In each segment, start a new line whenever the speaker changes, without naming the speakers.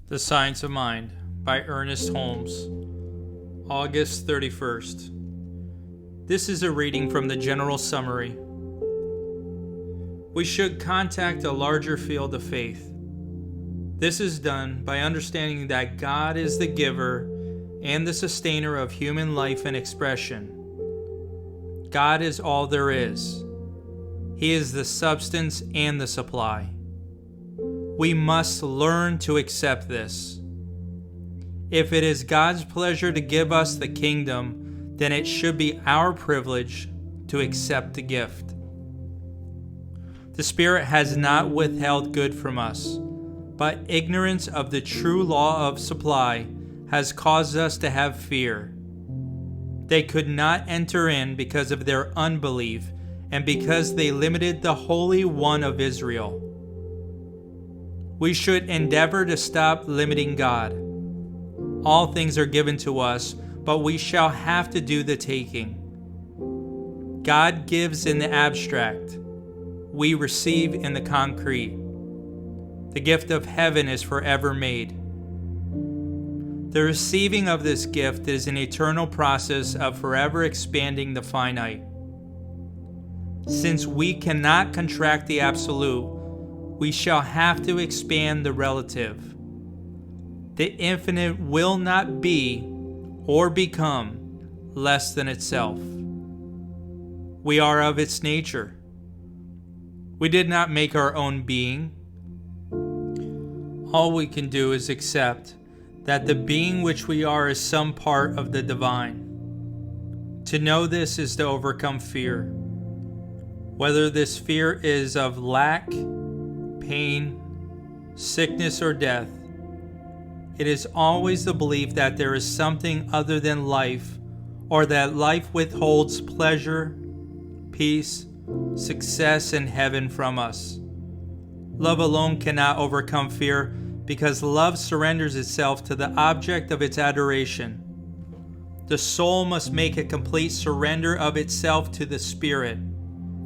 The Science of Mind by Ernest Holmes, August 31st. This is a reading from the General Summary. We should contact a larger field of faith. This is done by understanding that God is the giver and the sustainer of human life and expression. God is all there is. He is the substance and the supply. We must learn to accept this. If it is God's pleasure to give us the kingdom, then it should be our privilege to accept the gift. The Spirit has not withheld good from us, but ignorance of the true law of supply has caused us to have fear. They could not enter in because of their unbelief and because they limited the Holy One of Israel. We should endeavor to stop limiting God. All things are given to us, but we shall have to do the taking. God gives in the abstract. We receive in the concrete. The gift of heaven is forever made. The receiving of this gift is an eternal process of forever expanding the finite. Since we cannot contract the absolute, we shall have to expand the relative. The infinite will not be or become less than itself. We are of its nature. We did not make our own being. All we can do is accept that the being which we are is some part of the divine. To know this is to overcome fear. Whether this fear is of lack, pain, sickness, or death, it is always the belief that there is something other than life, or that life withholds pleasure, peace, success, and heaven from us. Love alone cannot overcome fear because love surrenders itself to the object of its adoration. The soul must make a complete surrender of itself to the Spirit.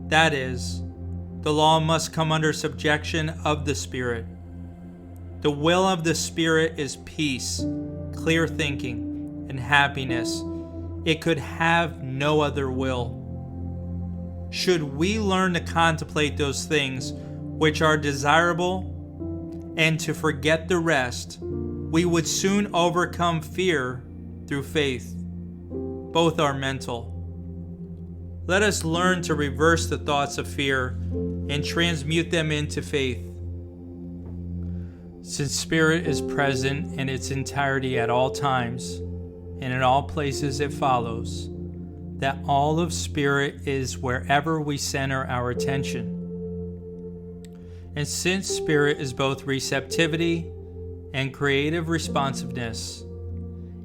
That is, the law must come under subjection of the Spirit. The will of the Spirit is peace, clear thinking, and happiness. It could have no other will. Should we learn to contemplate those things which are desirable and to forget the rest, we would soon overcome fear through faith. Both are mental. Let us learn to reverse the thoughts of fear and transmute them into faith. Since Spirit is present in its entirety at all times and in all places, it follows that all of Spirit is wherever we center our attention. And since Spirit is both receptivity and creative responsiveness,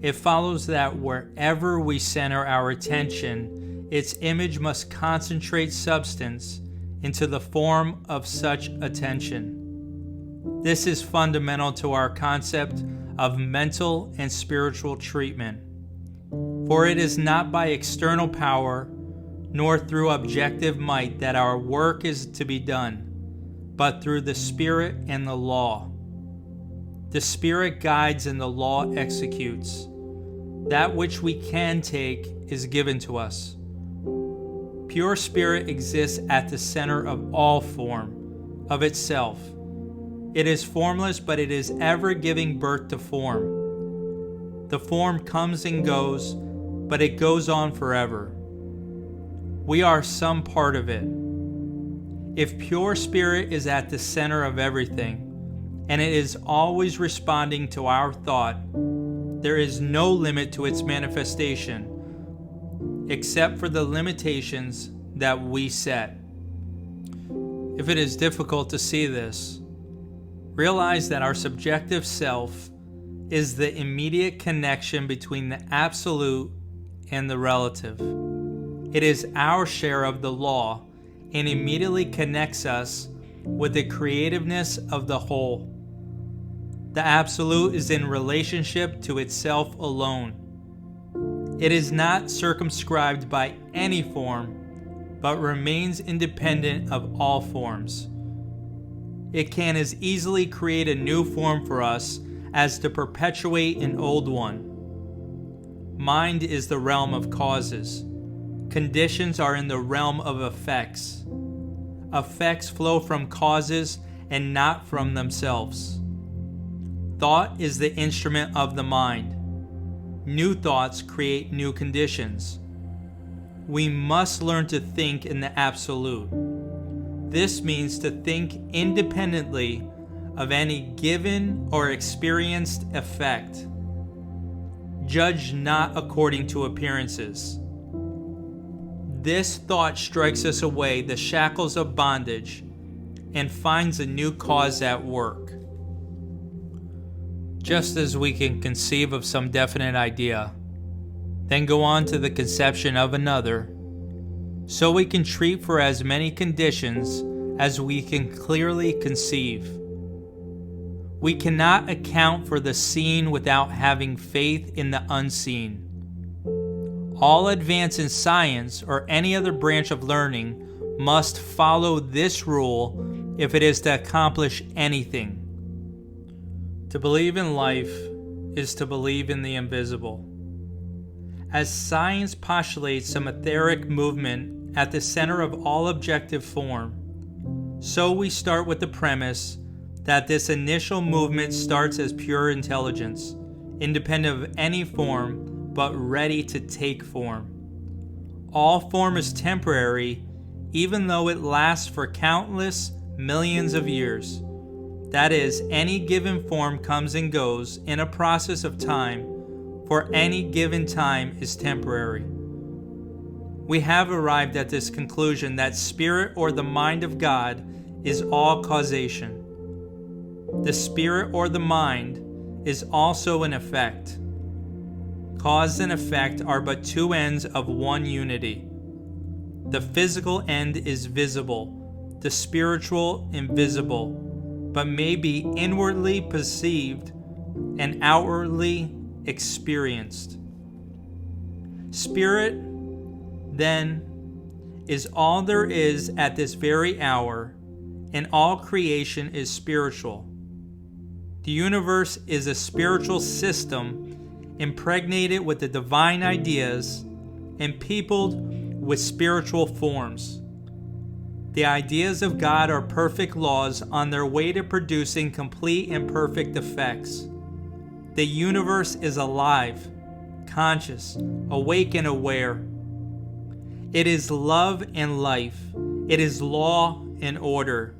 it follows that wherever we center our attention, its image must concentrate substance into the form of such attention. This is fundamental to our concept of mental and spiritual treatment. For it is not by external power nor through objective might that our work is to be done, but through the Spirit and the law. The Spirit guides and the law executes. That which we can take is given to us. Pure Spirit exists at the center of all form, of itself. It is formless, but it is ever giving birth to form. The form comes and goes, but it goes on forever. We are some part of it. If pure Spirit is at the center of everything, and it is always responding to our thought, there is no limit to its manifestation, except for the limitations that we set. If it is difficult to see this, realize that our subjective self is the immediate connection between the absolute and the relative. It is our share of the law and immediately connects us with the creativeness of the whole. The absolute is in relationship to itself alone. It is not circumscribed by any form, but remains independent of all forms. It can as easily create a new form for us as to perpetuate an old one. Mind is the realm of causes. Conditions are in the realm of effects. Effects flow from causes and not from themselves. Thought is the instrument of the mind. New thoughts create new conditions. We must learn to think in the absolute. This means to think independently of any given or experienced effect. Judge not according to appearances. This thought strikes us away the shackles of bondage and finds a new cause at work. Just as we can conceive of some definite idea, then go on to the conception of another, so we can treat for as many conditions as we can clearly conceive. We cannot account for the seen without having faith in the unseen. All advance in science or any other branch of learning must follow this rule if it is to accomplish anything. To believe in life is to believe in the invisible. As science postulates some etheric movement at the center of all objective form, so we start with the premise that this initial movement starts as pure intelligence, independent of any form, but ready to take form. All form is temporary, even though it lasts for countless millions of years. That is, any given form comes and goes in a process of time, for any given time is temporary. We have arrived at this conclusion that spirit or the mind of God is all causation. The spirit or the mind is also an effect. Cause and effect are but two ends of one unity. The physical end is visible, the spiritual invisible, but may be inwardly perceived and outwardly experienced. Spirit, then, is all there is at this very hour, and all creation is spiritual. The universe is a spiritual system impregnated with the divine ideas and peopled with spiritual forms. The ideas of God are perfect laws on their way to producing complete and perfect effects. The universe is alive, conscious, awake and aware. It is love and life. It is law and order.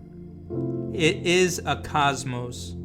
It is a cosmos.